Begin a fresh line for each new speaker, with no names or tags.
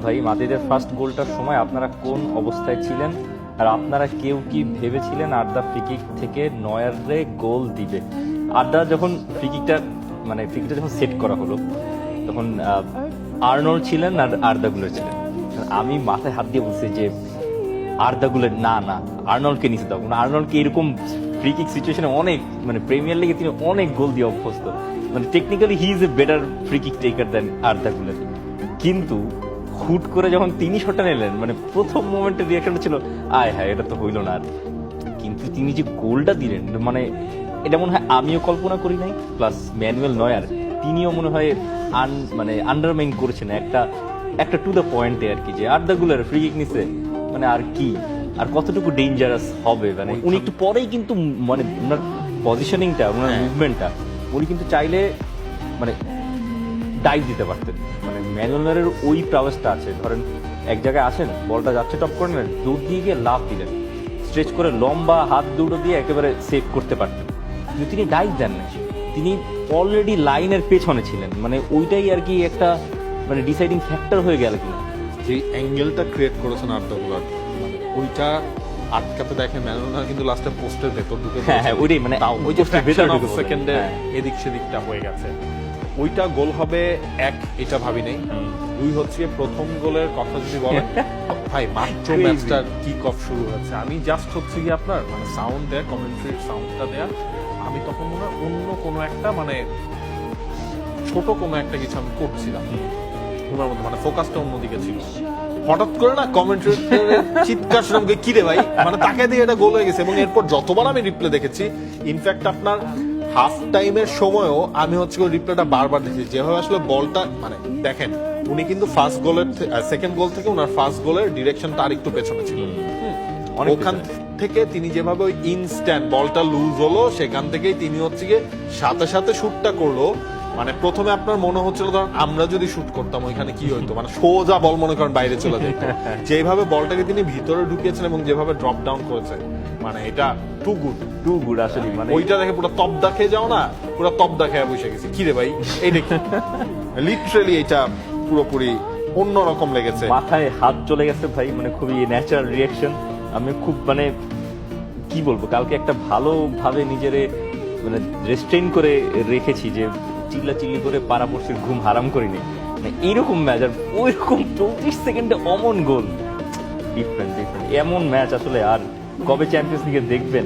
ভাই, মাদ্রিদের ফার্স্ট গোলটার সময় আপনারা কোন অবস্থায় ছিলেন, আর আপনারা কেউ কি ভেবেছিলেন আর্দা ফ্রিকিক থেকে নয়ারে গোল দিবে? আর্দা যখন ফ্রিকিকটা যখন সেট করা হলো, তখন আর্নল্ড ছিলেন আর আর্দা গুলার ছিলেন। আমি মাথায় হাত দিয়ে বলছি যে আর্দা গুলার না, আর্নল্ডকে নিচে দাও। আর্নল্ডকে এরকম ফ্রিকিক সিচুয়েশনে অনেক প্রিমিয়ার লিগে তিনি অনেক গোল দিয়ে অভ্যস্ত, technically he is a better free kick taker than Arda Guler. কিন্তু হুট করে যখন তিনি শটটা নিলেন, প্রথম মোমেন্টের রিয়াকশনটা ছিল আয় হায় এটা তো হইল না আর। কিন্তু তিনি যে গোলটা দিলেন, এটা মনে হয় আমিও কল্পনা করি নাই, প্লাস ম্যানুয়েল নয়ার তিনিও মনে হয় আন্ডারমাইন করেছেন একটা টু দ্য পয়েন্টে আর কি, যে আর্দা গুলার ফ্রি কিক নিছে, আর কি আর কতটুকু ডেঞ্জারাস হবে। উনি একটু পরেই কিন্তু ওনার পজিশনিংটা, ওনার মুভমেন্টটা উনি কিন্তু চাইলে ডাইভ দিতে পারতেন। ম্যানুয়েলের ওই প্রাওয়েসটা আছে। ধরেন এক জায়গায় আসেন, বলটা যাচ্ছে টপ কর্নারে, দৌড় দিয়ে গিয়ে লাফ দিলেন, স্ট্রেচ করে লম্বা হাত দুটো দিয়ে একেবারে সেভ করতে পারতেন। কিন্তু তিনি ডাইভ দেন না, তিনি অলরেডি লাইনের পেছনে ছিলেন। ওইটাই আর কি একটা ডিসাইডিং ফ্যাক্টর হয়ে গেল কিনা।
যে অ্যাঙ্গেলটা ক্রিয়েট করেছেন আর্দা গুলার, ওইটা আটকাতে দেখে ম্যানুয়েল কিন্তু লাস্টে পোস্টের ভেতর ঢুকে।
হ্যাঁ, ওইটাই ওই যে
সেকেন্ডে এদিক সেদিকটা হয়ে গেছে। ওইটা গোল হবে এক, এটা ভাবি নেই। দুই হচ্ছে প্রথম গোলের কথা যদি বলেন, ভাই মাত্র ম্যাচটার কিক অফ শুরু হয়েছে, আমি জাস্ট হচ্ছে কি আপনার সাউন্ড দেয়া, কমেন্ট্রির সাউন্ডটা দেয়া, আমি তখন মনে হয় অন্য কোনো একটা ছোট কোনো একটা কিছু আমি করছিলাম ওনার মধ্যে, ফোকাসটা অন্যদিকে ছিল। হঠাৎ করে না কমেন্ট্রি চিৎকার শুনলাম, কি রে ভাই, তাকে দিয়ে এটা গোল হয়ে গেছে। এবং এরপর যতবার আমি রিপ্লে দেখেছি, ইনফ্যাক্ট আপনার হাফ টাইমের সময়ও আমি হচ্ছে রিপ্লেটা বারবার দেখেছি, যেভাবে আসলে বলটা দেখেন, উনি কিন্তু ফার্স্ট গোলের সেকেন্ড গোল থেকে ওনার ফার্স্ট গোলের ডিরেকশনটা আর একটু পেছনে ছিল। ওখান থেকে তিনি যেভাবে ওই ইনস্ট্যান্ট বলটা লুজ হলো, সেখান থেকেই তিনি হচ্ছে গিয়ে সাথে সাথে শুটটা করলো। প্রথমে আপনার মনে হচ্ছিল ধরেন আমরা যদি শুট করতাম ওইখানে কি হইতো, সোজা বল মনে করেন বাইরে চলে যেত। যেভাবে বলটাকে তিনি ভিতরে ঢুকিয়েছেন এবং যেভাবে ড্রপ ডাউন করেছে, এটা টু গুড আসলে। ওইটা দেখে পুরো তবদা খেয়ে যাও না, পুরো তবদা খেয়ে বসে গেছি, কি রে ভাই এইটা কি। লিটারালি এটা পুরোপুরি অন্যরকম লেগেছে,
মাথায় হাত চলে গেছে ভাই। খুবই ন্যাচারাল রিয়াকশন। আমি খুব কি বলবো, কালকে একটা ভালোভাবে নিজেরে রেস্ট্রেইন করে রেখেছি, যে চিল্লাচিল্লি করে পাড়াপড়শির ঘুম হারাম করিনি। এইরকম ম্যাচ আর ওইরকম 24 সেকেন্ডে অমন গোল, ডিফারেন্ট এমন ম্যাচ আসলে আর কবে চ্যাম্পিয়ন্স লিগে দেখবেন?